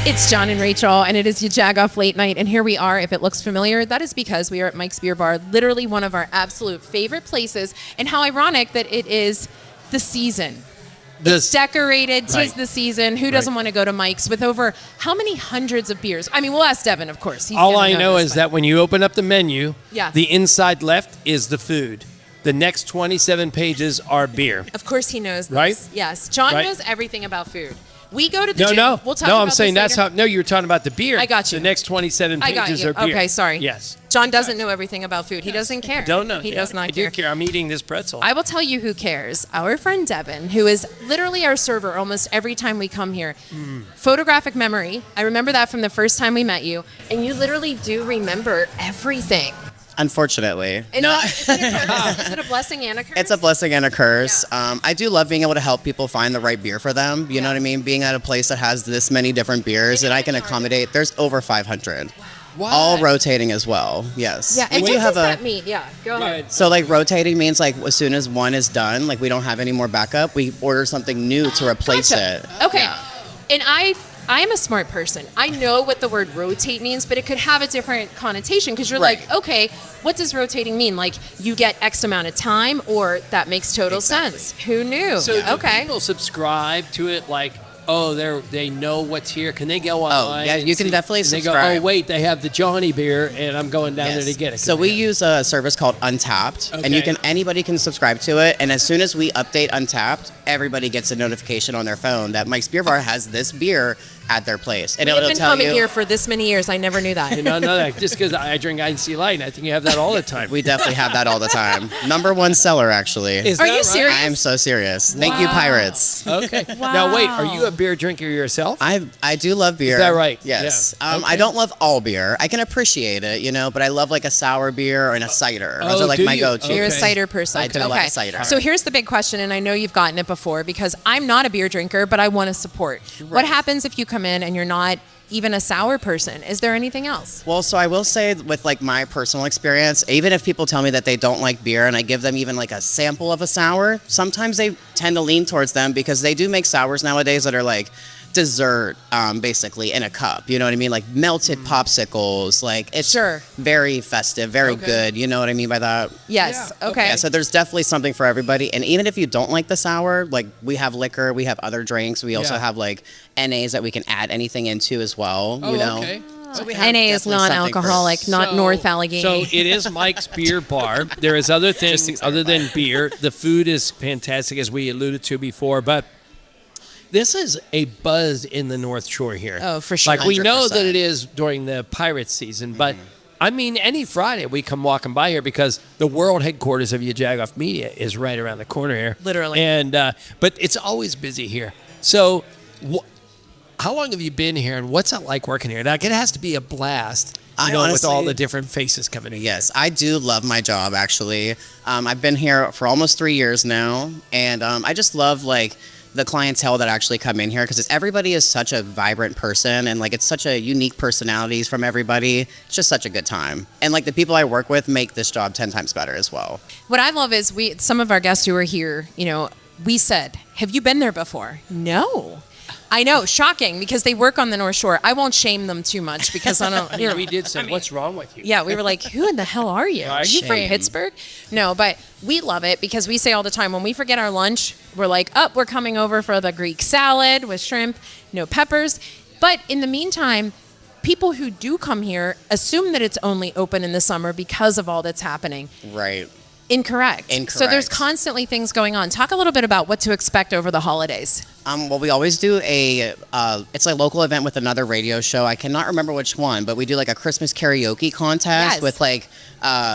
It's John and Rachel, and it is your Jagoff late night, and here we are. If it looks familiar, that is because we are at Mike's Beer Bar, literally one of our absolute favorite places, and how ironic that it is the season. It's decorated, 'tis the season. Who doesn't want to go to Mike's with over how many hundreds of beers? I mean, we'll ask Devon, of course. He's All I know is that when you open up the menu, Yeah. the inside left is the food. The next 27 pages are beer. Of course he knows this. Right? Yes. John Right. knows everything about food. We go to the gym. No. We'll talk no, about I'm saying this that's later. how. No, you were talking about the beer. I got you. The next 27 I got pages you. are beer. Okay, sorry. Yes. John doesn't know everything about food. He doesn't care. Don't know. He does not I care. do care. I'm eating this pretzel. I will tell you who cares. Our friend Devon, who is literally our server almost every time we come here. Photographic memory. I remember that from the first time we met you. And you literally do remember everything. Unfortunately. And is it a blessing and a curse? It's a blessing and a curse. Yeah. I do love being able to help people find the right beer for them. You know what I mean? Being at a place that has this many different beers that I can accommodate. There's over 500. What? All rotating as well. Yes. Yeah, and We what do does have that mean? Yeah, go ahead. So like rotating means like as soon as one is done, like we don't have any more backup, we order something new to replace Gotcha. it. Okay. Yeah. And I am a smart person. I know what the word rotate means, but it could have a different connotation because you're Right. like, okay, what does rotating mean? Like you get X amount of time, or that makes total sense. Who knew? So do okay. people subscribe to it like, oh, they know what's here? Can they go online? yeah, and you can see- definitely and they subscribe. go, oh, wait, they have the Johnny beer, and I'm going down there to get it. So we use a service called Untapped, and Okay. anybody can subscribe to it. And as soon as we update Untapped, everybody gets a notification on their phone that Mike's Beer Bar has this beer at their place, and I've it'll been tell coming you. here for this many years. I never knew that. You know, no, just because I drink Icy Light, and I think you have that all the time. We definitely have that all the time. Number one seller, actually. Is Are that you right? serious? I am so serious. Thank you, Pirates. Okay. Now, wait, are you a beer drinker yourself? I do love beer. Is that right? Yes. Yeah. I don't love all beer. I can appreciate it, but I love like a sour beer and a cider. Those Oh, are like do my you? go-to. You're a Okay. cider person. I do like cider. So here's the big question, and I know you've gotten it before because I'm not a beer drinker, but I want to support. What happens if you come in and you're not even a sour person? Is there anything else? Well, so I will say with like my personal experience, even if people tell me that they don't like beer and I give them even like a sample of a sour, sometimes they tend to lean towards them because they do make sours nowadays that are like dessert, basically in a cup. You know what I mean? Like melted popsicles. Like it's very festive, very good. You know what I mean by that? Yes. Okay. Yeah, so there's definitely something for everybody. And even if you don't like the sour, like we have liquor, we have other drinks. We also have like NAs that we can add anything into as well. Oh, you know? okay. So we have NA is definitely something non-alcoholic, not North Allegheny. So it is Mike's Beer Bar. There is other things other than beer. The food is fantastic, as we alluded to before, but this is a buzz in the North Shore here. Oh, for sure. Like we know 100%. that it is during the pirate season, but I mean, any Friday we come walking by here because the world headquarters of your Jagoff Media is right around the corner here. Literally. And but it's always busy here. So how long have you been here, and what's it like working here? Like, it has to be a blast, with honestly- all the different faces coming in. Yes, I do love my job, actually. I've been here for almost 3 years now, and I just love, like, the clientele that actually come in here because everybody is such a vibrant person, and, like, it's such a unique personalities from everybody. It's just such a good time. And, like, the people I work with make this job 10 times better as well. What I love is some of our guests who are here, we said, have you been there before? No. I know, shocking, because they work on the North Shore. I won't shame them too much because I don't. We did say, what's wrong with you? Yeah, we were like, who in the hell are you? Are you from Shame. Pittsburgh? No, but we love it because we say all the time when we forget our lunch, we're like, we're coming over for the Greek salad with shrimp, no peppers. But in the meantime, people who do come here assume that it's only open in the summer because of all that's happening. Right. Incorrect. So there's Incorrect. constantly things going on. Talk a little bit about what to expect over the holidays. Well, we always do it's a local event with another radio show. I cannot remember which one, but we do like a Christmas karaoke contest Yes. with like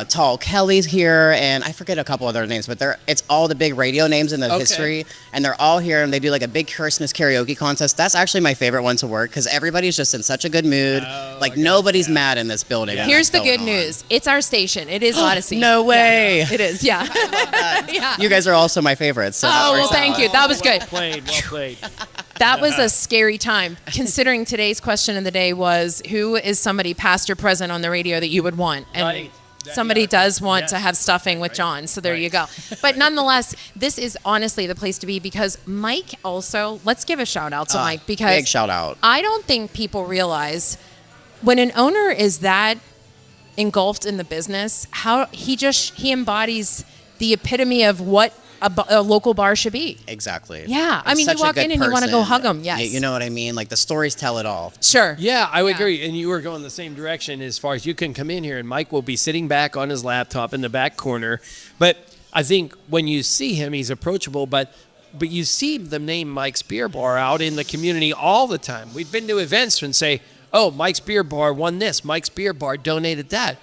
Tall Kelly's here, and I forget a couple other names, but it's all the big radio names in the history, and they're all here, and they do like a big Christmas karaoke contest. That's actually my favorite one to work because everybody's just in such a good mood. Like nobody's mad in this building. when Here's the that's good going on. news. It's our station. It is Odyssey. No way. Yeah, it is, yeah. Yeah. You guys are also my favorites. So that Oh, well, works out. thank you. That was good. Well played. That was a scary time, considering today's question of the day was, who is somebody past or present on the radio that you would want? And Right. somebody does want to have stuffing with John. So there you go. But nonetheless, this is honestly the place to be because Mike also, let's give a shout out to Mike because big shout out. I don't think people realize when an owner is that engulfed in the business, how he embodies the epitome of what a local bar should be. Exactly. Yeah. I mean, you walk in and you want to go hug them. Yes. You know what I mean? Like the stories tell it all. Sure. Yeah, I would agree. And you were going the same direction as far as you can come in here and Mike will be sitting back on his laptop in the back corner. But I think when you see him, he's approachable, but you see the name Mike's Beer Bar out in the community all the time. We've been to events and say, oh, Mike's Beer Bar won this. Mike's Beer Bar donated that.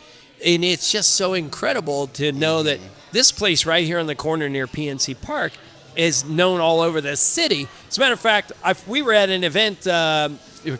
And it's just so incredible to know that this place right here on the corner near PNC Park is known all over the city. As a matter of fact, we were at an event,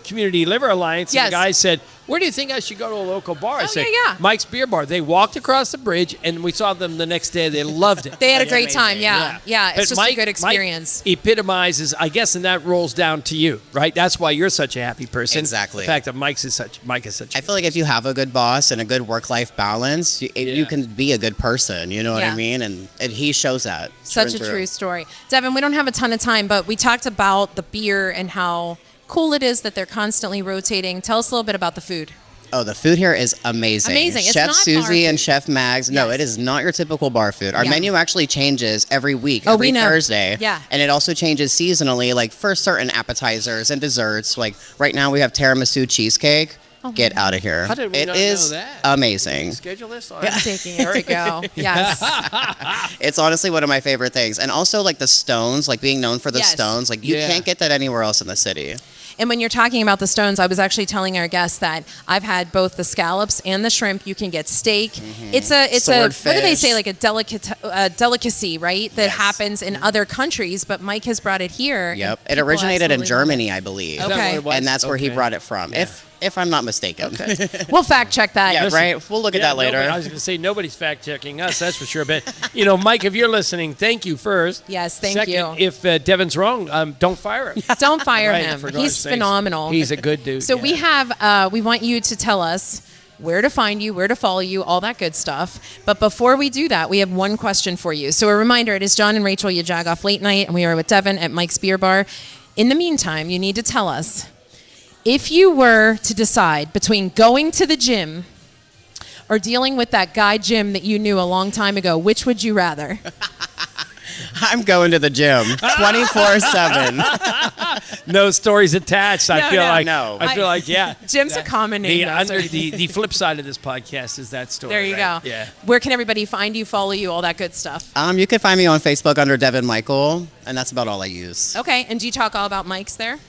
Community Liver Alliance, and the guy said, where do you think I should go to a local bar? I said, Mike's Beer Bar. They walked across the bridge, and we saw them the next day. They loved it. They had a great time, yeah. It's just a good experience. Mike epitomizes, I guess, and that rolls down to you, right? That's why you're such a happy person. Exactly. The fact that Mike is such. I feel like if you have a good boss and a good work-life balance, you can be a good person. You know what I mean? And he shows that. Such a true story. Devon, we don't have a ton of time, but we talked about the beer and how cool it is that they're constantly rotating. Tell us a little bit about the food. Oh, the food here is amazing. Amazing. Chef It's not Susie bar and food. Chef Mags. No, it is not your typical bar food. Our menu actually changes every week, we every know. Thursday. Yeah. And it also changes seasonally, like for certain appetizers and desserts. Like right now we have tiramisu cheesecake. Get out of here. How did we it not is know that? amazing. Schedule this? I'm taking it to go. Yes. It's honestly one of my favorite things. And also like the stones, like being known for the stones. Like you can't get that anywhere else in the city. And when you're talking about the stones, I was actually telling our guests that I've had both the scallops and the shrimp. You can get steak. It's a what do they say, like a delicacy, right? That happens in other countries, but Mike has brought it here. Yep. It originated in Germany, I believe. Okay. And that's where he brought it from. If I'm not mistaken. Okay. We'll fact check that. Yeah, right. We'll look at that later. I was going to say nobody's fact checking us, that's for sure. But Mike, if you're listening, thank you first. Yes, thank Second, you. If Devon's wrong, don't fire him. Don't fire Right, him. for God's He's sakes. phenomenal. He's a good dude. So we want you to tell us where to find you, where to follow you, all that good stuff. But before we do that, we have one question for you. So a reminder, it is John and Rachel, your Jagoff Late Night, and we are with Devon at Mike's Beer Bar. In the meantime, you need to tell us, if you were to decide between going to the gym or dealing with that guy Jim that you knew a long time ago, which would you rather? I'm going to the gym 24/7. No stories attached. I feel like Jim's a common name. The flip side of this podcast is that story. There you right? go. Yeah. Where can everybody find you, follow you, all that good stuff? You can find me on Facebook under Devon Michael, and that's about all I use. Okay, and do you talk all about Mike's there?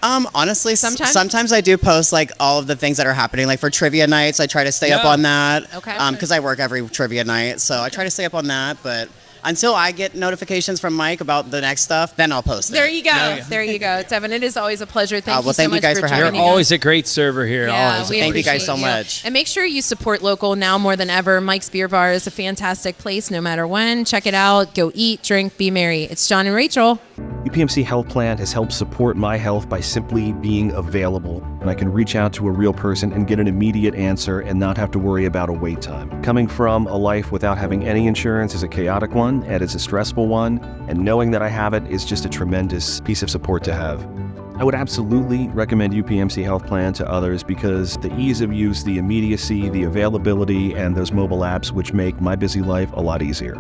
Honestly, Sometimes? sometimes I do post like all of the things that are happening. Like for trivia nights, I try to stay up on that. Okay. Because I work every trivia night, so I try to stay up on that. But until I get notifications from Mike about the next stuff, then I'll post it. There you go. There you go. Devon, it is always a pleasure. Thank you so thank you much guys for having joining me. You're us. always a great server here. Yeah, always. we Thank you guys appreciate so much. And make sure you support local now more than ever. Mike's Beer Bar is a fantastic place no matter when. Check it out. Go eat, drink, be merry. It's John and Rachel. UPMC Health Plan has helped support my health by simply being available, and I can reach out to a real person and get an immediate answer and not have to worry about a wait time. Coming from a life without having any insurance is a chaotic one, and it's a stressful one, and knowing that I have it is just a tremendous piece of support to have. I would absolutely recommend UPMC Health Plan to others because the ease of use, the immediacy, the availability, and those mobile apps which make my busy life a lot easier.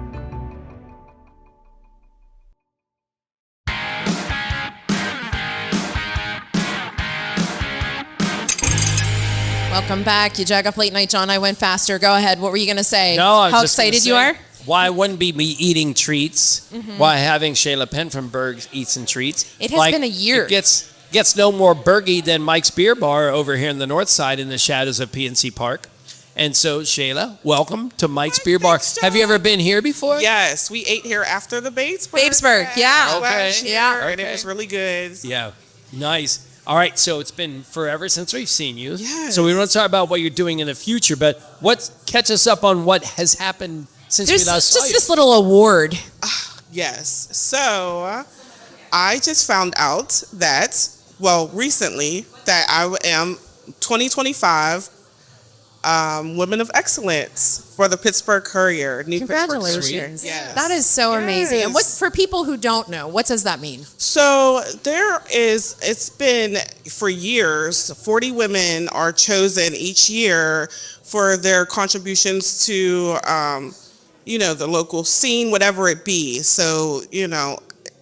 Welcome back. You Jagoff Late Night, John. I went faster. Go ahead. What were you going to say? No, I was How just gonna excited say, you are? Why wouldn't be me eating treats? Why having Shayla Penn from Burgh eat some treats? It has been a year. It gets no more Burghy than Mike's Beer Bar over here in the north side in the shadows of PNC Park. And so, Shayla, welcome to Mike's Beer Bar. Have you ever been here before? Yes, we ate here after the Batesburg, yeah. Okay. Yeah. And it was really good. Yeah, nice. All right, so it's been forever since we've seen you. Yes. So we want to talk about what you're doing in the future, but catch us up on what has happened since There's we last saw just you. this little award. Yes. So I just found out that, recently, that I am 2025 Women of Excellence for the Pittsburgh Courier. New Pittsburgh Courier. Congratulations. Yes. That is so amazing. And Yes. what for people who don't know, what does that mean? So it's been for years, 40 women are chosen each year for their contributions to, the local scene, whatever it be. So,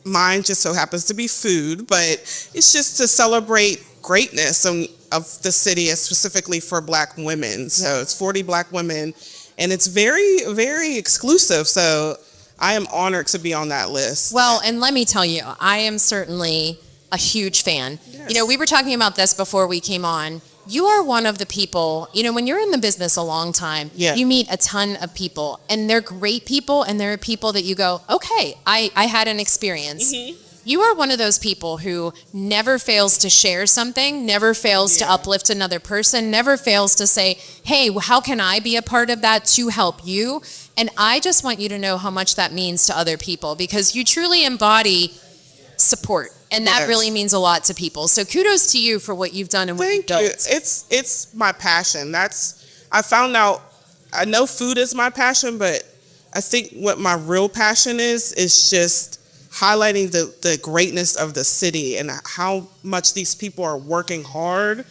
mine just so happens to be food, but it's just to celebrate greatness of the city, specifically for Black women. So it's 40 Black women, and it's very, very exclusive. So I am honored to be on that list. Well, and let me tell you, I am certainly a huge fan. Yes. We were talking about this before we came on. You are one of the people, when you're in the business a long time, Yeah. you meet a ton of people, and they're great people, and there are people that you go, okay, I had an experience. Mm-hmm. You are one of those people who never fails to share something, never fails to uplift another person, never fails to say, hey, how can I be a part of that to help you? And I just want you to know how much that means to other people, because you truly embody support. And that Yes. really means a lot to people. So kudos to you for what you've done and what you've Thank built. you. It's my passion. I found out, I know food is my passion, but I think what my real passion is just highlighting the greatness of the city and how much these people are working hard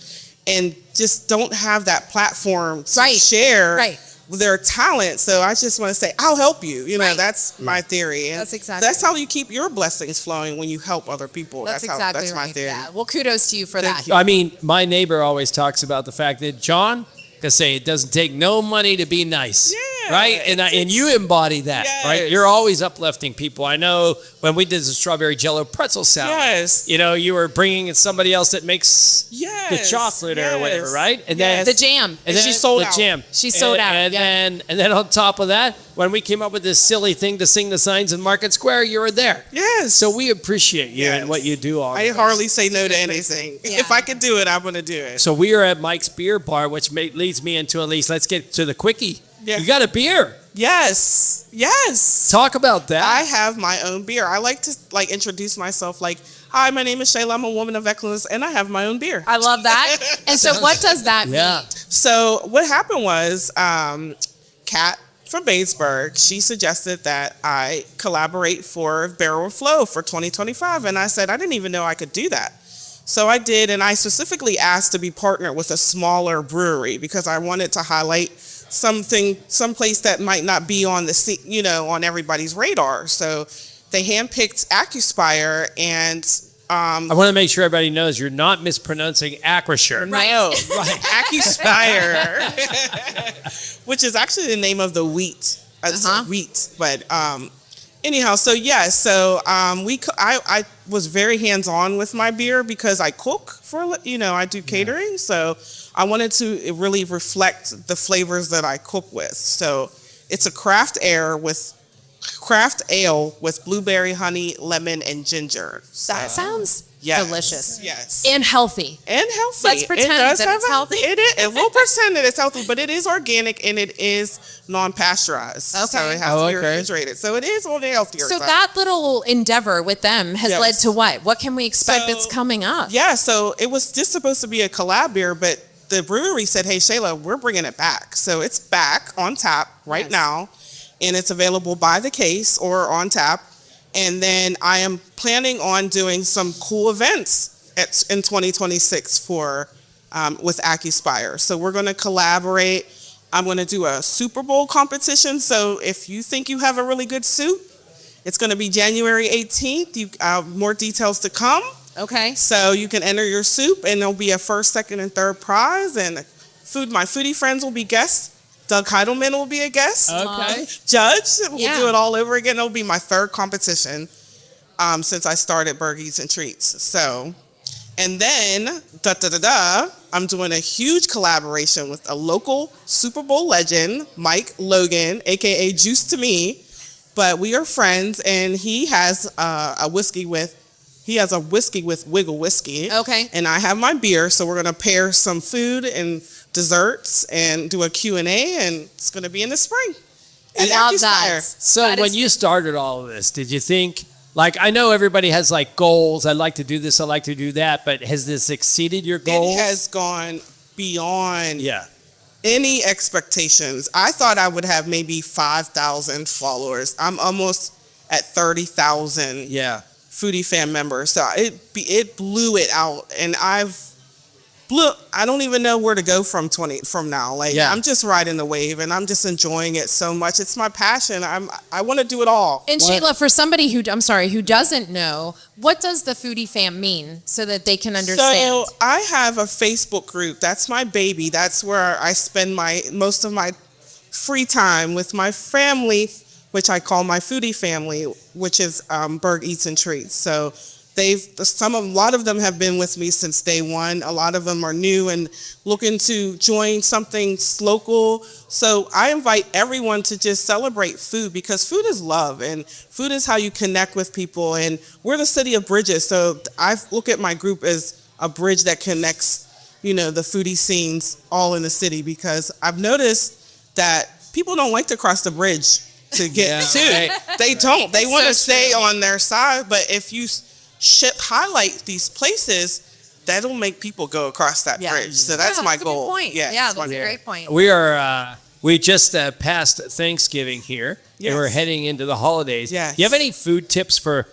and just don't have that platform to share their talent. So I just want to say, I'll help you. That's my theory. And That's exactly that's how you keep your blessings flowing, when you help other people. That's That's exactly my right. theory. Yeah. Well, kudos to you for that. I mean, my neighbor always talks about the fact that John can say it doesn't take no money to be nice, Yeah, right? And you embody that, right? Yes. You're always uplifting people. I know when we did the strawberry jello pretzel salad, Yes. you were bringing in somebody else that makes Yes. the chocolate or whatever, Yes. right? And Yes. The jam. and then she sold the out. jam. She sold out, And yeah. then on top of that, when we came up with this silly thing to sing the signs in Market Square, you were there. Yes. So we appreciate you and Yes. what you do. I hardly say no to anything. Yeah. If I could do it, I'm going to do it. So we are at Mike's Beer Bar, which leads me into Elise. Let's get to the quickie. Yeah. You got a beer. Yes. Yes. Talk about that. I have my own beer. I like to introduce myself like, hi, my name is Shayla. I'm a woman of excellence, and I have my own beer. I love that. And so what does that mean? Yeah. So what happened was, Kat from Batesburg, she suggested that I collaborate for Barrel and Flow for 2025, and I said I didn't even know I could do that. So I did, and I specifically asked to be partnered with a smaller brewery because I wanted to highlight someplace that might not be on on everybody's radar. So they handpicked Acrospire, and I want to make sure everybody knows you're not mispronouncing Acrospire. no, Acrospire, which is actually the name of the wheat. It's wheat, but anyhow, so yes, so I was very hands-on with my beer because I cook for I do catering, so I wanted to really reflect the flavors that I cook with. So it's a craft ale with blueberry, honey, lemon, and ginger. That sounds Yes. delicious. Yes. And healthy. And healthy. Let's pretend does that have it's healthy. It is. And we'll pretend that it's healthy, but it is organic and it is non-pasteurized. So Okay. it has to be refrigerated. So it is on the healthier So side. that little endeavor with them has Yes. led to what? What can we expect So- that's coming up? Yeah, so it was just supposed to be a collab beer, but the brewery said, hey, Shayla, we're bringing it back. So it's back on tap right now, and it's available by the case or on tap. And then I am planning on doing some cool events in 2026 with Acrospire. So we're going to collaborate. I'm going to do a Super Bowl competition. So if you think you have a really good suit, it's going to be January 18th. More details to come. Okay. So you can enter your soup, and there'll be a first, second, and third prize. And my foodie friends will be guests. Doug Heidelman will be a guest. Okay. Judge. We'll Yeah. do it all over again. It'll be my third competition since I started Burgh Eats and Treats. So, and then, I'm doing a huge collaboration with a local Super Bowl legend, Mike Logan, a.k.a. Juice to Me. But we are friends, and he has a whiskey with Wiggle Whiskey. Okay. And I have my beer, so we're going to pair some food and desserts and do a Q&A, and it's going to be in the spring. I love that. So That when is- you started all of this, did you think, I know everybody has goals. I'd like to do this. I'd like to do that. But has this exceeded your goals? It has gone beyond Yeah. any expectations. I thought I would have maybe 5,000 followers. I'm almost at 30,000 Foodie Fan members. So it blew it out, and I don't even know where to go from now. Like, I'm just riding the wave, and I'm just enjoying it so much. It's my passion. I want to do it all. And Shayla, for somebody who doesn't know, what does the Foodie Fam mean, so that they can understand? So I have a Facebook group. That's my baby. That's where I spend most of my free time with my family, which I call my foodie family, which is Burgh Eats and Treats. So a lot of them have been with me since day one. A lot of them are new and looking to join something local. So I invite everyone to just celebrate food, because food is love, and food is how you connect with people. And we're the city of bridges, so I look at my group as a bridge that connects, the foodie scenes all in the city, because I've noticed that people don't like to cross the bridge to get to. They don't. They want to stay on their side, but if you highlight these places, that'll make people go across that bridge. So that's my goal. Good point. Yeah, that's a great point. We just passed Thanksgiving here, and we're heading into the holidays. Yes. Do you have any food tips for,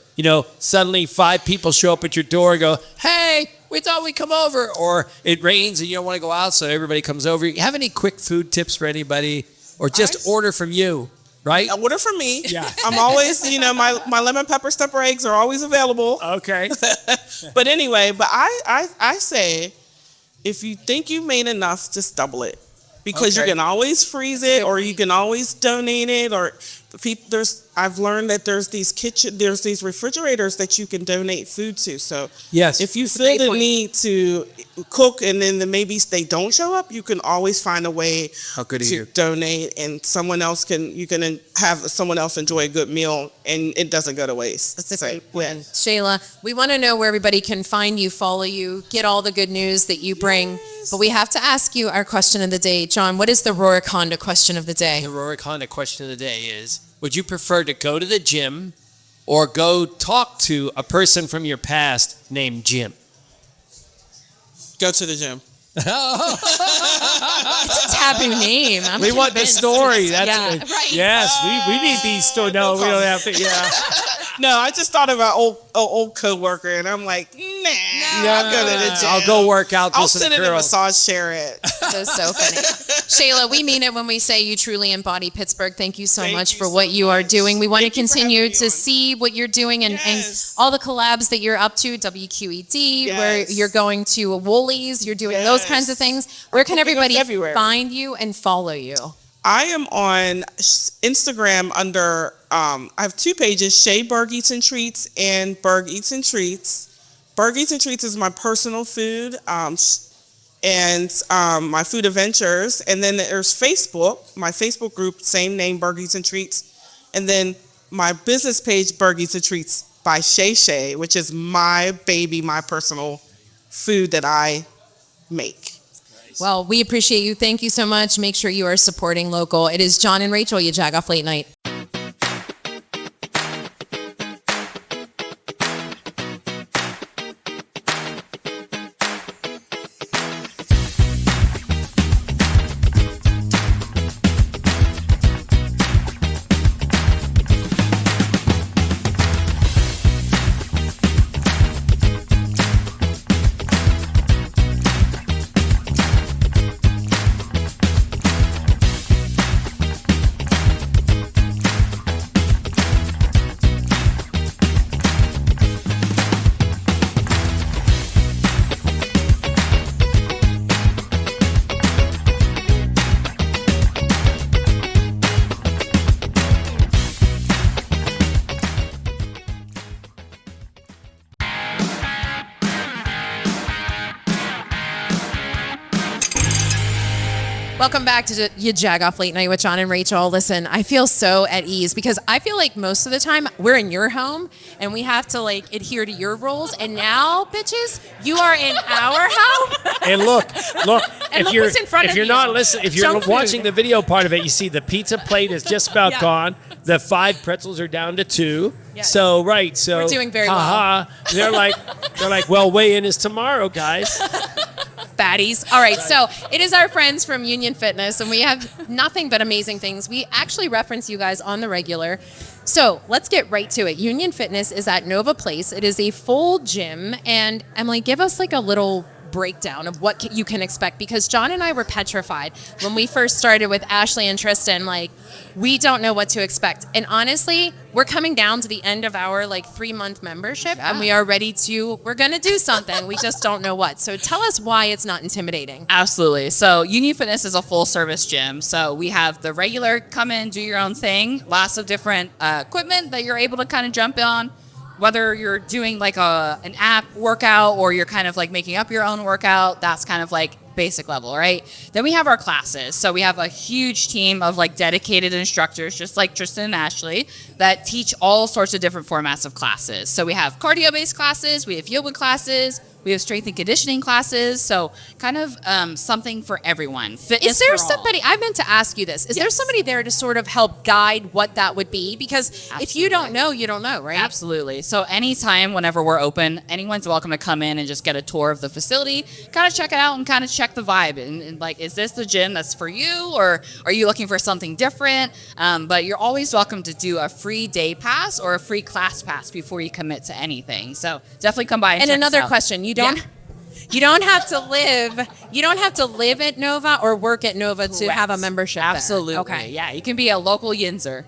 suddenly 5 people show up at your door and go, hey, we thought we'd come over, or it rains and you don't want to go out, so everybody comes over. You have any quick food tips for anybody, or just order from you? Right? Order from me. Yeah. I'm always, my lemon pepper stepper eggs are always available. Okay. But anyway, I say, if you think you made enough, just double it. Because you can always freeze it, or you can always donate it, or I've learned that there's these refrigerators that you can donate food to. So if you feel the need to cook, and then maybe they don't show up, you can always find a way to donate, and you can have someone else enjoy a good meal, and it doesn't go to waste. That's a great point. Shayla, we want to know where everybody can find you, follow you, get all the good news that you bring. But we have to ask you our question of the day. John, what is the Rohrich Honda question of the day? The Rohrich Honda question of the day is, would you prefer to go to the gym or go talk to a person from your past named Jim? Go to the gym. It's a taboo name. We want the story. Right. Yes, we need these stories. No, we don't have to. Yeah. No, I just thought of an old coworker, and I'm like, I'll go to the gym. I'll go work out. I'll sit in a massage chair. That's so funny. Shayla, we mean it when we say you truly embody Pittsburgh. Thank you so much for what you are doing. We want to continue to see what you're doing, and all the collabs that you're up to, WQED, where you're going to Woolies, you're doing those kinds of things. Where can everybody find you and follow you? I am on Instagram under, I have 2 pages, Burgh Eats and Treats and Burgh Eats and Treats. Burgh Eats and Treats is my personal food and my food adventures. And then there's Facebook, my Facebook group, same name, Burgh Eats and Treats. And then my business page, Burgh Eats and Treats by Shay, which is my baby, my personal food that I make. Well, we appreciate you. Thank you so much. Make sure you are supporting local. It is John and Rachel, you Jagoff Late Night. Welcome back to your Jagoff Late Night with John and Rachel. Listen, I feel so at ease because I feel like most of the time we're in your home and we have to like adhere to your rules. And now, bitches, you are in our home. And look, And if look what's in front if of you're you. not listening, if you're Junk food. watching the video part of it, you see the pizza plate is just about gone. The 5 pretzels are down to 2. Yes. So we're doing very well. They're like, well, weigh in is tomorrow, guys. fatties. All right, so it is our friends from Union Fitness, and we have nothing but amazing things. We actually reference you guys on the regular. So let's get right to it. Union Fitness is at Nova Place. It is a full gym. And Emily, give us like a little breakdown of what you can expect, because John and I were petrified when we first started with Ashlee and Tristan. Like, we don't know what to expect, and honestly, we're coming down to the end of our 3-month membership, and we're gonna do something. We just don't know what. So tell us why it's not intimidating. Absolutely. So Union Fitness is a full service gym. So we have the regular come in, do your own thing, lots of different equipment that you're able to kind of jump on. Whether you're doing like an app workout or you're kind of like making up your own workout, that's kind of like basic level, right? Then we have our classes. So we have a huge team of like dedicated instructors, just like Tristan and Ashlee, that teach all sorts of different formats of classes. So we have cardio-based classes, we have yoga classes, we have strength and conditioning classes. So kind of something for everyone. Fitness Is there for all. somebody, I meant to ask you this, is there somebody there to sort of help guide what that would be? Because if you don't know, you don't know, right? Absolutely. So anytime, whenever we're open, anyone's welcome to come in and just get a tour of the facility, kind of check it out and kind of check the vibe. And like, is this the gym that's for you, or are you looking for something different? But you're always welcome to do a free day pass or a free class pass before you commit to anything. So definitely come by and check another us out. question, you don't have to live at Nova or work at Nova to Correct. have a membership there. Absolutely. Okay. Yeah, you can be a local Yinzer.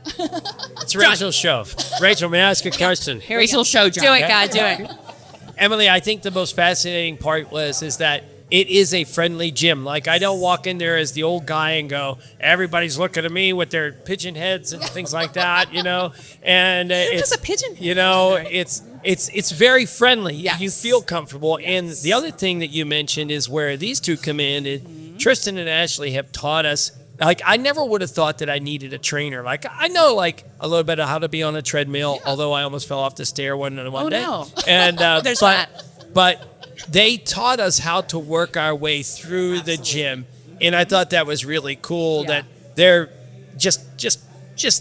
It's Rachel's show. Rachel, may I ask a question? Rachel show John. Do it, God, do it. Emily, I think the most fascinating part is that it is a friendly gym. Like, I don't walk in there as the old guy and go, everybody's looking at me with their pigeon heads and things like that, you know. And it's a pigeon head. You know, it's very friendly. Yes. You feel comfortable. Yes. And the other thing that you mentioned is where these two come in. Tristan and Ashlee have taught us. Like, I never would have thought that I needed a trainer. Like, I know, like, a little bit of how to be on a treadmill, although I almost fell off the stair one day. No. And There's that. But they taught us how to work our way through the gym, and I thought that was really cool. That they're just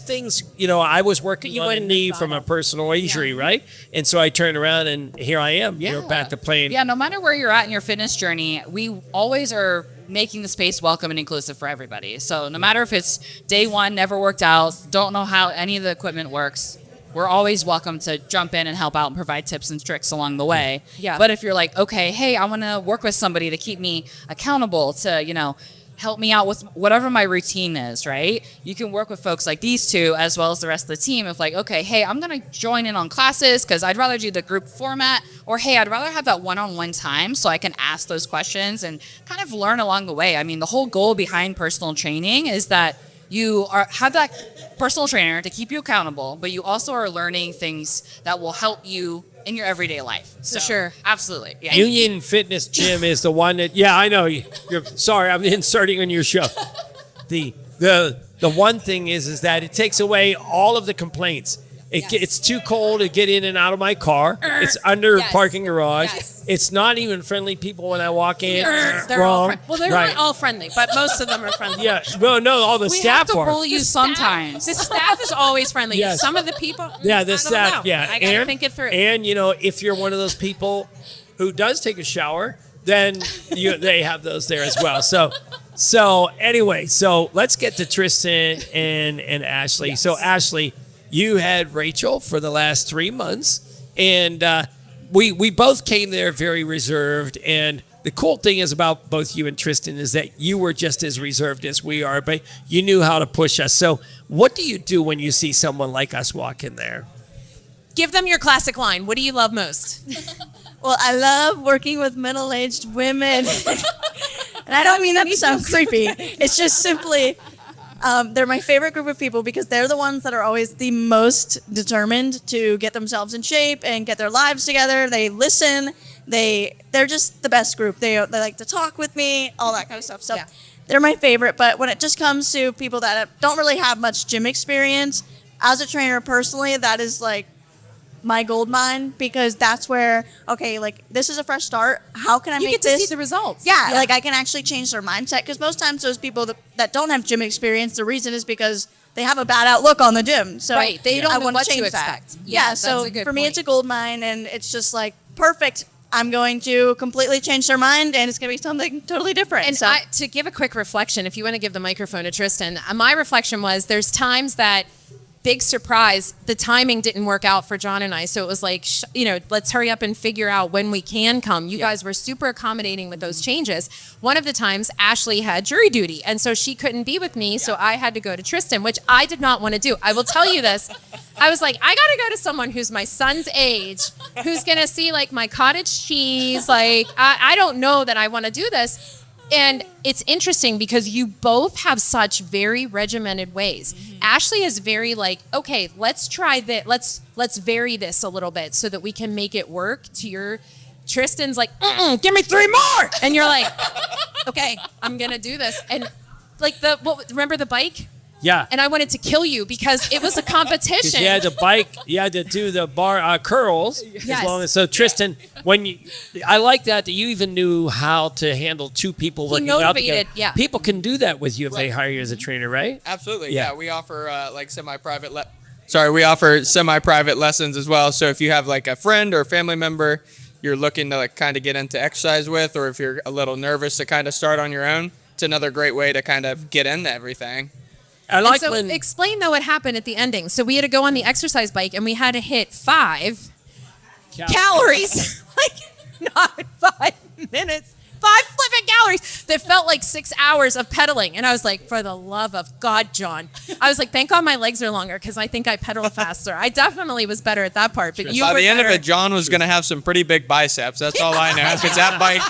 things. You know, I was working on a knee from a personal injury, right? And so I turned around, and here I am. Yeah. You're back to playing. Yeah, no matter where you're at in your fitness journey, we always are making the space welcome and inclusive for everybody. So no matter if it's day one, never worked out, don't know how any of the equipment works, we're always welcome to jump in and help out and provide tips and tricks along the way. Yeah. But if you're like, okay, hey, I want to work with somebody to keep me accountable, to, you know, help me out with whatever my routine is, right? You can work with folks like these two as well as the rest of the team of like, okay, hey, I'm going to join in on classes because I'd rather do the group format, or hey, I'd rather have that one-on-one time so I can ask those questions and kind of learn along the way. I mean, the whole goal behind personal training is that you have that personal trainer to keep you accountable, but you also are learning things that will help you in your everyday life. So, sure. Absolutely. Yeah. Union Fitness Gym is the one that. Yeah, I know. You're sorry. I'm inserting on your show. The one thing is that it takes away all of the complaints. It's too cold to get in and out of my car. It's under parking garage. Yes. It's not even friendly people when I walk in. They're all Wrong. they're Right. not all friendly, but most of them are friendly. Yeah. Well, no, all the We staff have to are. bully you sometimes. The staff is always friendly. Yes. Some of the people, Yeah, the I don't staff. know. Yeah, I gotta think it through. And you know, if you're one of those people who does take a shower, then they have those there as well. So anyway, so let's get to Tristan and Ashlee. Yes. So Ashlee, you had Rachel for the last 3 months, and we both came there very reserved. And the cool thing is about both you and Tristan is that you were just as reserved as we are, but you knew how to push us. So what do you do when you see someone like us walk in there? Give them your classic line. What do you love most? Well, I love working with middle-aged women. And I don't mean that to sound creepy. It's just simply, they're my favorite group of people because they're the ones that are always the most determined to get themselves in shape and get their lives together. They listen. They're just the best group. They like to talk with me, all that kind of stuff. So they're my favorite. But when it just comes to people that don't really have much gym experience, as a trainer personally, that is like my gold mine, because that's where, okay, like this is a fresh start. How can I You make get to this? see the results. Yeah, like I can actually change their mindset, because most times those people that don't have gym experience, the reason is because they have a bad outlook on the gym. So Right, they don't I know wanna what to change expect. that. Yeah, So that's a good for me, point. it's a gold mine, and it's just like perfect I'm going to completely change their mind, and it's going to be something totally different. And to give a quick reflection, if you want to give the microphone to Tristan, my reflection was there's times that, big surprise, the timing didn't work out for John and I. So it was like, let's hurry up and figure out when we can come. You guys were super accommodating with those changes. One of the times, Ashlee had jury duty, and so she couldn't be with me, so I had to go to Tristan, which I did not want to do. I will tell you this. I was like, I got to go to someone who's my son's age, who's going to see, like, my cottage cheese. Like, I don't know that I want to do this. And it's interesting because you both have such very regimented ways. Ashlee is very like, okay, let's try this. Let's vary this a little bit so that we can make it work. Tristan's like, give me 3 more. And you're like, okay, I'm going to do this. And like remember the bike? Yeah. And I wanted to kill you because it was a competition. You had to bike, you had to do the bar curls. Yes. So Tristan, I like that you even knew how to handle 2 people working out together. Yeah. People can do that with you if they hire you as a trainer, right? Absolutely. Yeah. Yeah. We offer semi-private lessons as well. So if you have like a friend or a family member you're looking to like kind of get into exercise with, or if you're a little nervous to kind of start on your own, it's another great way to kind of get into everything. Explain though what happened at the ending. So we had to go on the exercise bike and we had to hit 5 calories. Like not 5 minutes. 5 flipping calories that felt like 6 hours of pedaling. And I was like, for the love of God, John. I was like, thank God my legs are longer because I think I pedal faster. I definitely was better at that part. But By the end of it, John was going to have some pretty big biceps. That's all I know. Because that bike,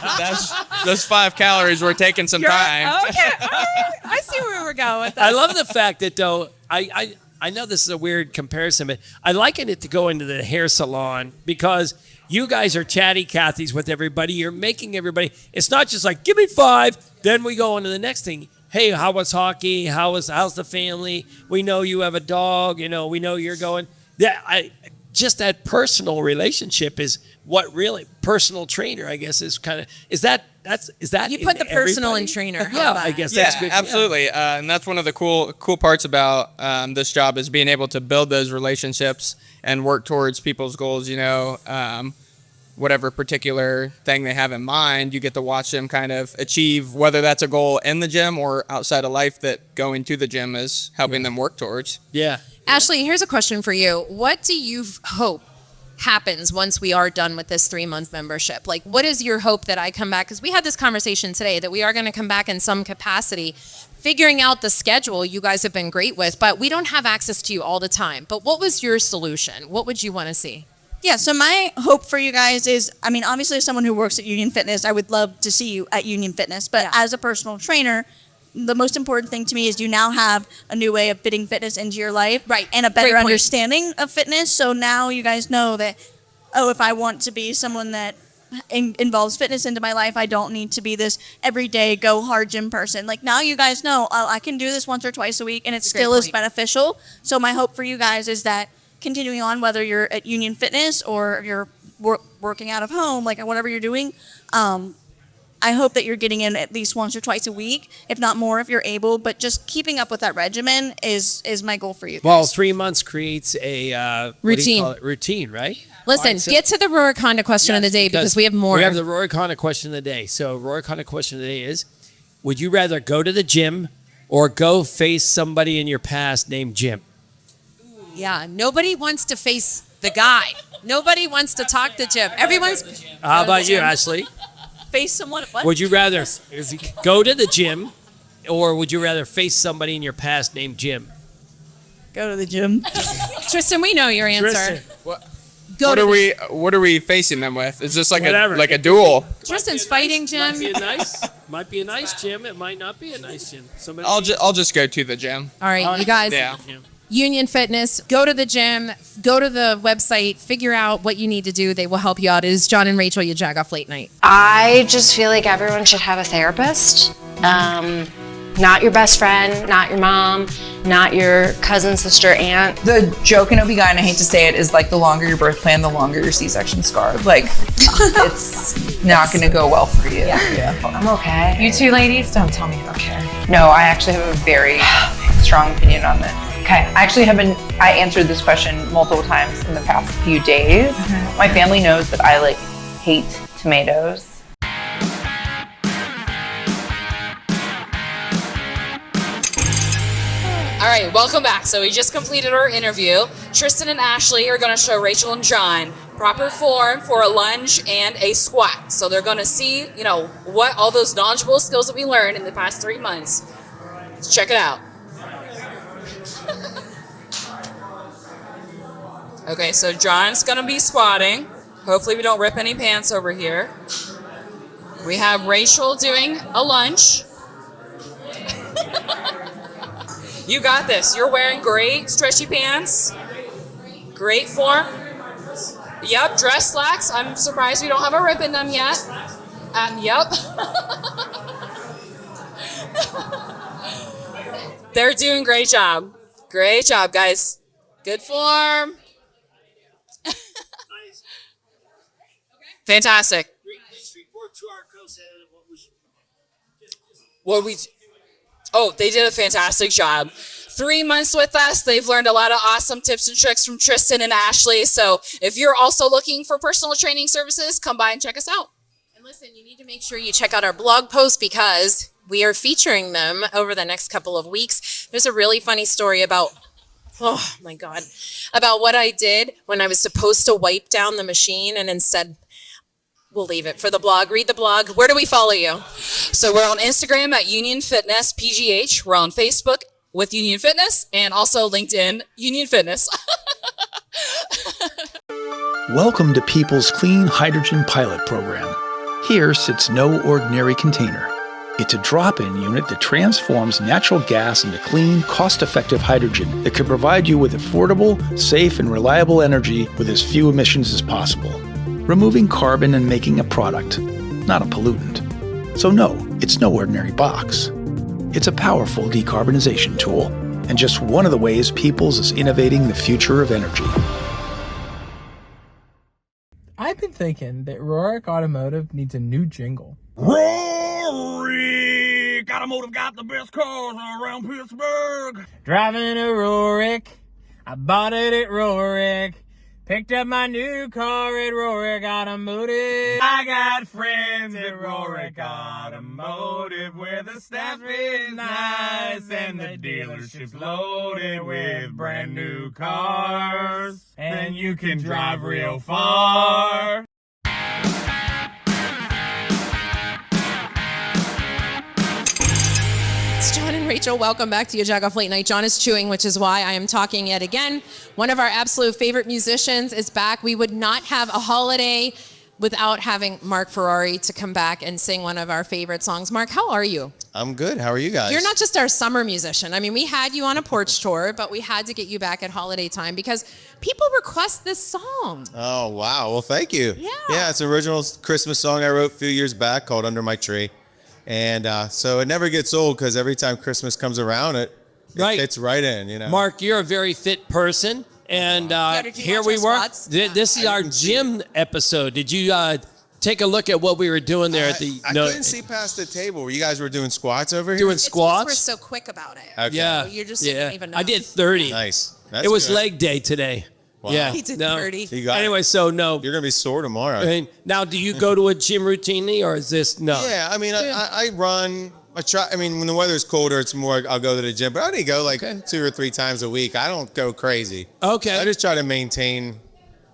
those 5 calories were taking some time. Okay, all right. I see where we're going with that. I love the fact that, though, I know this is a weird comparison, but I liken it to go into the hair salon because you guys are chatty Cathys with everybody. You're making everybody. It's not just like, give me 5, then we go on to the next thing. Hey, how was hockey? How's the family? We know you have a dog. We know you're going. Just that personal relationship is what really personal trainer, I guess, is kind of is that you put the personal in trainer. Yeah, I guess that's good. Absolutely. And that's one of the cool parts about this job is being able to build those relationships and work towards people's goals. Whatever particular thing they have in mind, you get to watch them kind of achieve, whether that's a goal in the gym or outside of life that going to the gym is helping them work towards. Yeah. Ashlee, here's a question for you. What do you hope happens once we are done with this 3-month membership? Like, what is your hope that I come back? Because we had this conversation today that we are going to come back in some capacity. Figuring out the schedule you guys have been great with, but we don't have access to you all the time. But what was your solution? What would you want to see? Yeah, so my hope for you guys is, obviously as someone who works at Union Fitness, I would love to see you at Union Fitness. But as a personal trainer, the most important thing to me is you now have a new way of fitting fitness into your life. Right. And a better understanding of fitness. So now you guys know that, if I want to be someone that involves fitness into my life, I don't need to be this everyday go hard gym person. Like now you guys know, I can do this once or twice a week and it still is beneficial. So my hope for you guys is that continuing on, whether you're at Union Fitness or you're working out of home, like whatever you're doing, I hope that you're getting in at least once or twice a week, if not more if you're able. But just keeping up with that regimen is my goal for you guys. Well, 3 months creates a routine. Routine, right? Listen, get to the Rohrich Honda question of the day because we have more. We have the Rohrich Honda question of the day. So Rohrich Honda question of the day is, would you rather go to the gym or go face somebody in your past named Jim? Yeah, nobody wants to face the guy. Nobody wants to talk to Jim. Everyone's. How about you, Ashlee? Face someone. What? Would you rather go to the gym or would you rather face somebody in your past named Jim? Go to the gym. Tristan, we know your answer. Tristan. What are we facing them with? Is this like Whatever. a duel? Tristan's fighting Jim. Might be a nice gym. It might not be a nice gym. I'll just go to the gym. All right, you guys. Yeah. Union Fitness, go to the gym, go to the website, figure out what you need to do. They will help you out. It is John and Rachel, you Jagoff Late Night. I just feel like everyone should have a therapist. Not your best friend, not your mom, not your cousin, sister, aunt. The joke in OB-GYN, I hate to say it, is like the longer your birth plan, the longer your C-section scar. Like, it's not going to go well for you. Yeah. I'm okay. You two ladies, don't tell me you're okay. No, I actually have a very strong opinion on this. Okay, I answered this question multiple times in the past few days. My family knows that I hate tomatoes. All right, welcome back. So we just completed our interview. Tristan and Ashlee are going to show Rachel and John proper form for a lunge and a squat. So they're going to see, what all those knowledgeable skills that we learned in the past 3 months. Let's check it out. Okay, so John's going to be squatting. Hopefully we don't rip any pants over here. We have Rachel doing a lunge. You got this. You're wearing great stretchy pants. Great form. Yep, dress slacks. I'm surprised we don't have a rip in them yet. Yep. They're doing great job. Great job, guys. Good form. Fantastic. They did a fantastic job. 3 months with us. They've learned a lot of awesome tips and tricks from Tristan and Ashlee. So if you're also looking for personal training services, come by and check us out. And listen, you need to make sure you check out our blog post because we are featuring them over the next couple of weeks. There's a really funny story about, oh my God, about what I did when I was supposed to wipe down the machine and instead, we'll leave it for the blog. Read the blog. Where do we follow you? So we're on Instagram at Union Fitness PGH. We're on Facebook with Union Fitness and also LinkedIn Union Fitness. Welcome to People's Clean Hydrogen Pilot Program. Here sits No Ordinary Container. It's a drop-in unit that transforms natural gas into clean, cost-effective hydrogen that could provide you with affordable, safe, and reliable energy with as few emissions as possible. Removing carbon and making a product, not a pollutant. So no, it's no ordinary box. It's a powerful decarbonization tool, and just one of the ways Peoples is innovating the future of energy. I've been thinking that Rohrich Automotive needs a new jingle. Rohrich Automotive got the best cars around Pittsburgh. Driving a Rohrich, I bought it at Rohrich. Picked up my new car at Rohrich Automotive. I got friends at Rohrich Automotive where the staff is nice and the dealership's loaded with brand new cars. And you can drive real far. John and Rachel, welcome back to your Jagoff Late Night. John is chewing, which is why I am talking yet again. One of our absolute favorite musicians is back. We would not have a holiday without having Mark Ferrari to come back and sing one of our favorite songs. Mark, how are you? I'm good. How are you guys? You're not just our summer musician. I mean, we had you on a porch tour, but we had to get you back at holiday time because people request this song. Oh, wow. Well, thank you. Yeah, it's an original Christmas song I wrote a few years back called Under My Tree. And so it never gets old because every time Christmas comes around, it fits right in, Mark, you're a very fit person. And here we were. This is our gym episode. Did you take a look at what we were doing there at the... I couldn't see past the table. You guys were doing squats over here? Doing squats? We're so quick about it. Okay. Yeah. So you just didn't even know. I did 30. Nice. It was good. leg day today. Wow. Yeah. He did 30. Anyway, so no. You're going to be sore tomorrow. I mean, now, do you go to a gym routinely or is this no? Yeah, I mean, I run. I try. I mean, when the weather's colder, it's more. I'll go to the gym, but I only go like 2 or 3 times a week. I don't go crazy. Okay. I just try to maintain.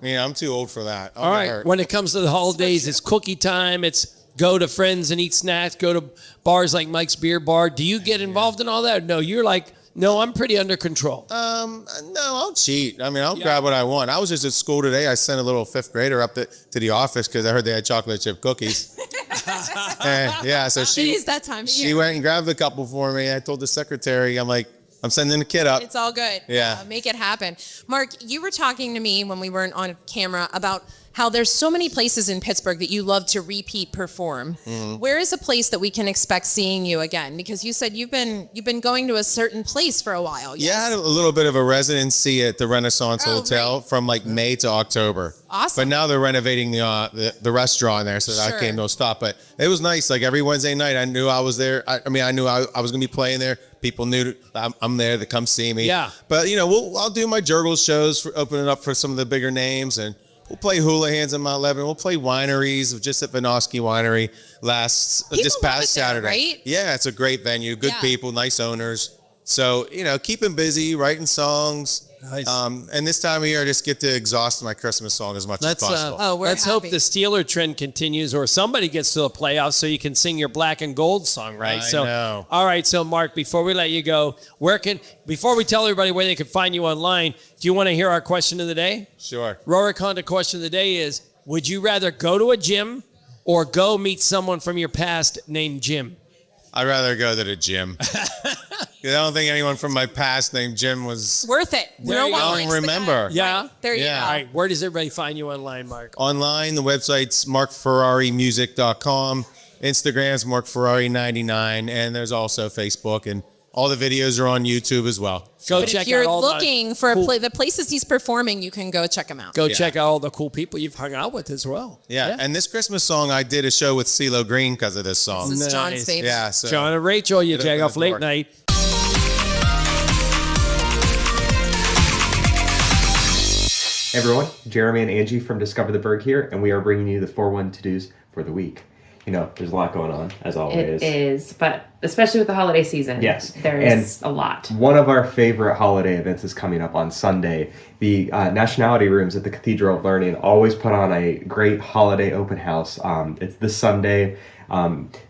I'm too old for that. All right. When it comes to the holidays, it's cookie time. It's go to friends and eat snacks. Go to bars like Mike's Beer Bar. Do you get involved in all that? No, you're like, no, I'm pretty under control. No, I'll cheat. I mean, I'll grab what I want. I was just at school today. I sent a little 5th grader up to the office because I heard they had chocolate chip cookies. So Jeez, that time of she year. went and grabbed a couple for me. I told the secretary, I'm like, I'm sending the kid up. It's all good. Yeah. Make it happen. Mark, you were talking to me when we weren't on camera about how there's so many places in Pittsburgh that you love to repeat perform. Mm-hmm. Where is a place that we can expect seeing you again? Because you said you've been going to a certain place for a while. Yes? Yeah, I had a little bit of a residency at the Renaissance Hotel from like May to October. Awesome. But now they're renovating the restaurant there, so I came to a stop. But it was nice. Like every Wednesday night, I knew I was there. I knew I was going to be playing there. People knew I'm there to come see me. Yeah. But I'll do my Jurgles shows for opening up for some of the bigger names and We'll play Hula Hands in Mount Lebanon. We'll play wineries, just at Vinoski Winery this past Saturday. right? Yeah, it's a great venue. Good people, nice owners. So, keep them busy, writing songs. Nice. And this time of year, I just get to exhaust my Christmas song as much as possible. Let's hope the Steeler trend continues, or somebody gets to the playoffs so you can sing your black and gold song, right? I know. All right, so Mark, before we let you go, before we tell everybody where they can find you online, do you want to hear our question of the day? Sure. Rohrich Honda question of the day is, would you rather go to a gym or go meet someone from your past named Jim? I'd rather go to the gym. I don't think anyone from my past named Jim was worth it. I don't remember. Yeah? There you go. All right, where does everybody find you online, Mark? Online, the website's markferrarimusic.com. Instagram's markferrari99, and there's also Facebook, and all the videos are on YouTube as well. Go But check if you're out all looking for cool, the places he's performing, you can go check him out. check out all the cool people you've hung out with as well. Yeah, and this Christmas song, I did a show with CeeLo Green because of this song. This is John's favorite. Yeah, so John and Rachel, you Get up in Jagoff the late door. night. Hey everyone, Jeremy and Angie from Discover the Burgh here, and we are bringing you the 4-1 to-dos for the week. There's a lot going on, as always. It is, but especially with the holiday season, yes, there's a lot. One of our favorite holiday events is coming up on Sunday. The Nationality Rooms at the Cathedral of Learning always put on a great holiday open house. It's this Sunday.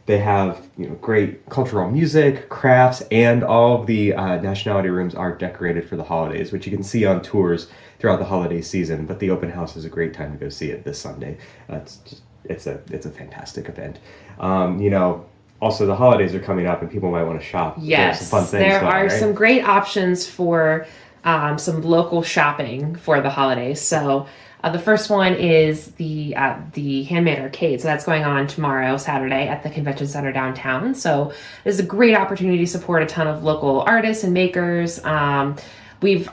They have great cultural music, crafts, and all of the Nationality Rooms are decorated for the holidays, which you can see on tours throughout the holiday season. But the open house is a great time to go see it this Sunday. It's a fantastic event. Also the holidays are coming up and people might want to shop. Yes, There's some fun things there going, are right? some great options for some local shopping for the holidays. So the first one is the Handmade Arcade. So that's going on tomorrow, Saturday, at the Convention Center downtown. So there's a great opportunity to support a ton of local artists and makers. We've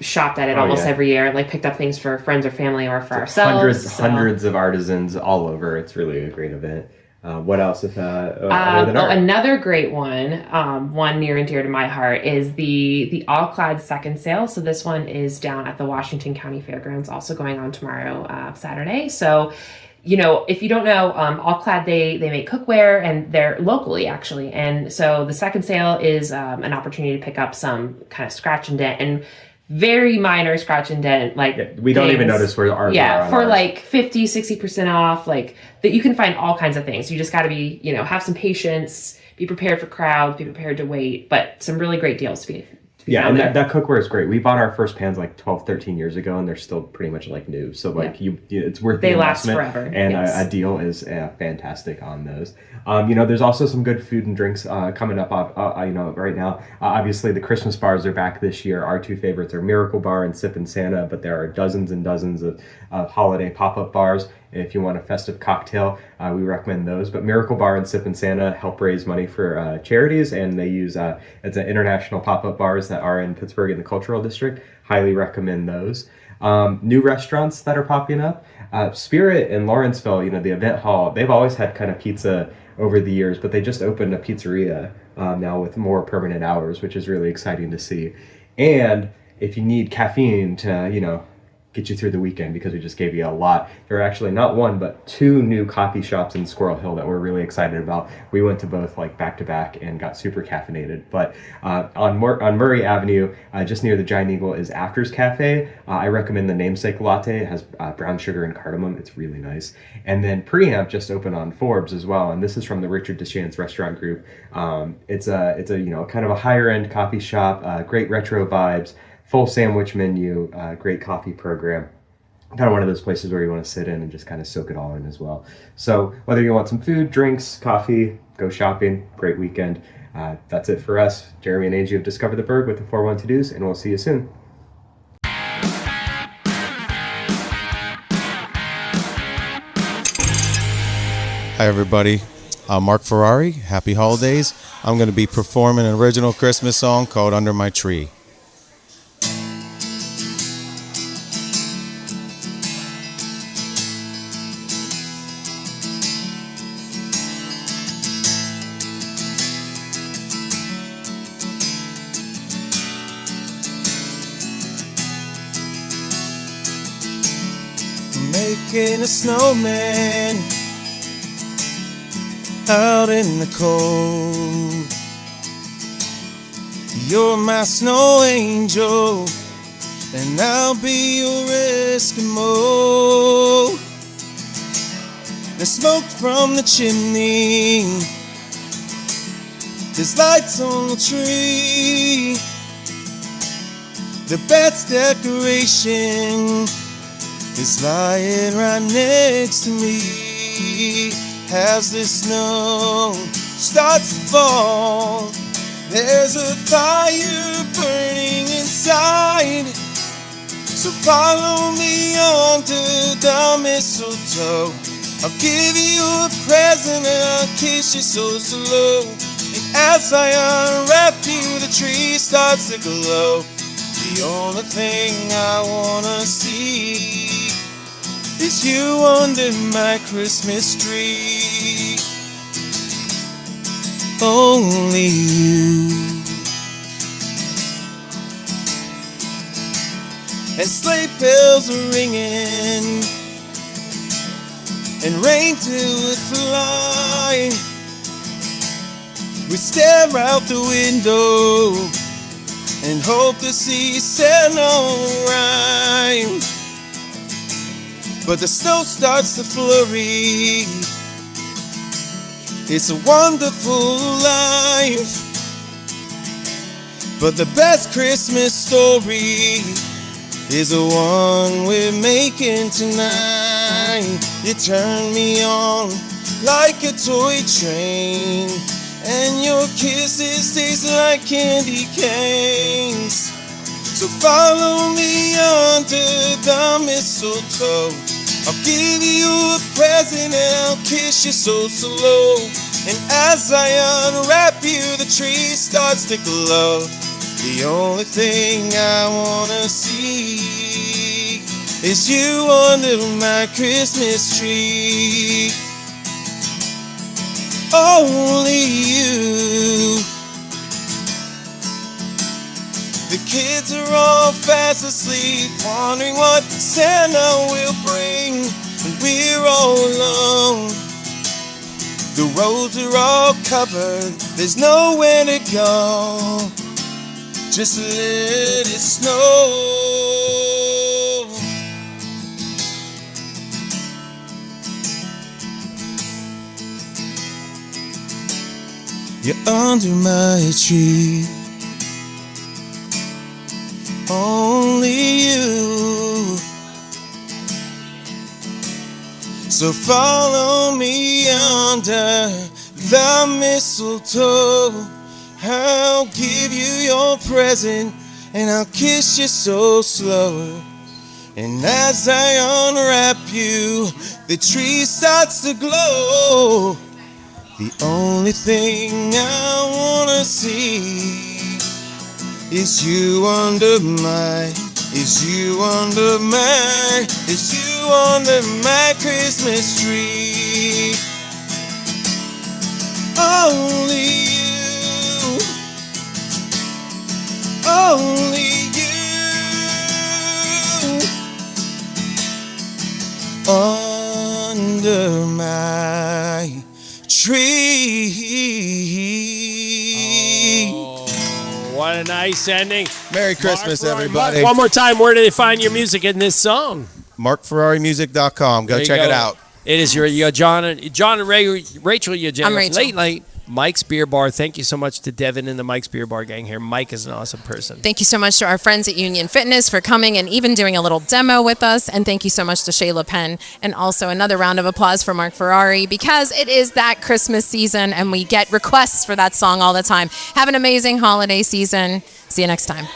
shopped at it almost every year, like picked up things for friends or family or for ourselves. Hundreds of artisans all over. It's really a great event. What else? Other than art? Another great one, one near and dear to my heart, is the All Clad second sale. So this one is down at the Washington County Fairgrounds, also going on tomorrow, Saturday. So, if you don't know, All Clad, they make cookware, and they're locally actually. And so the second sale is an opportunity to pick up some kind of scratch and dent and very minor scratch and dent, we don't even notice where ours are. For like 50, 60% off, like that you can find all kinds of things. You just got to be, have some patience, be prepared for crowds, be prepared to wait, but some really great deals to be and that cookware is great. We bought our first pans like 12, 13 years ago, and they're still pretty much like new. So it's worth the investment. They last forever. And a deal is fantastic on those. There's also some good food and drinks coming up. Right now. Obviously, the Christmas bars are back this year. Our two favorites are Miracle Bar and Sip and Santa, but there are dozens and dozens of holiday pop-up bars. If you want a festive cocktail, we recommend those. But Miracle Bar and Sip and Santa help raise money for charities, and they use it's an international pop-up bars that are in Pittsburgh in the Cultural District. Highly recommend those. New restaurants that are popping up. Spirit in Lawrenceville, the event hall, they've always had kind of pizza over the years, but they just opened a pizzeria now with more permanent hours, which is really exciting to see. And if you need caffeine to, get you through the weekend, because we just gave you a lot, there are actually not one, but two new coffee shops in Squirrel Hill that we're really excited about. We went to both back to back and got super caffeinated. But on Murray Avenue, just near the Giant Eagle, is Afters Cafe. I recommend the Namesake Latte. It has brown sugar and cardamom. It's really nice. And then Preamp just opened on Forbes as well, and this is from the Richard Deschamps Restaurant Group. It's a kind of a higher end coffee shop. Great retro vibes. Full sandwich menu, great coffee program. Kind of one of those places where you want to sit in and just kind of soak it all in as well. So whether you want some food, drinks, coffee, go shopping, great weekend. That's it for us. Jeremy and Angie have discovered the Burgh with the 4-1 to-dos, and we'll see you soon. Hi, everybody. I'm Mark Ferrari. Happy holidays. I'm going to be performing an original Christmas song called Under My Tree. making a snowman out in the cold. You're my snow angel, and I'll be your Eskimo. The smoke from the chimney, there's lights on the tree. The best decoration is lying right next to me. As the snow starts to fall, there's a fire burning inside. So follow me under the mistletoe. I'll give you a present and I'll kiss you so slow. And as I unwrap you, the tree starts to glow. The only thing I wanna see is you under my Christmas tree. Only you. And sleigh bells are ringing, and reindeer would fly. We stare out the window and hope to see Santa arrive. But the snow starts to flurry. It's a wonderful life. But the best Christmas story is the one we're making tonight. You turn me on like a toy train, and your kisses taste like candy canes. So follow me under the mistletoe. I'll give you a present and I'll kiss you so slow. And as I unwrap you, the tree starts to glow. The only thing I wanna see is you under my Christmas tree. Only you. The kids are all fast asleep, wondering what Santa will bring, and we're all alone. The roads are all covered, there's nowhere to go. Just let it snow. You're under my tree. Only you. So follow me under the mistletoe. I'll give you your present and I'll kiss you so slow. And as I unwrap you, the tree starts to glow. The only thing I wanna see is you under my, is you under my, is you under my Christmas tree. Only you, only you, under my tree. What a nice ending. Merry Christmas, everybody. One more time, where do they find your music in this song? MarkFerrariMusic.com. Go check it out. It is your John and Rachel, your I'm Rachel. Late Night, Mike's Beer Bar. Thank you so much to Devon and the Mike's Beer Bar gang here. Mike is an awesome person. Thank you so much to our friends at Union Fitness for coming and even doing a little demo with us. And thank you so much to Shayla Penn. And also another round of applause for Mark Ferrari, because it is that Christmas season and we get requests for that song all the time. Have an amazing holiday season. See you next time.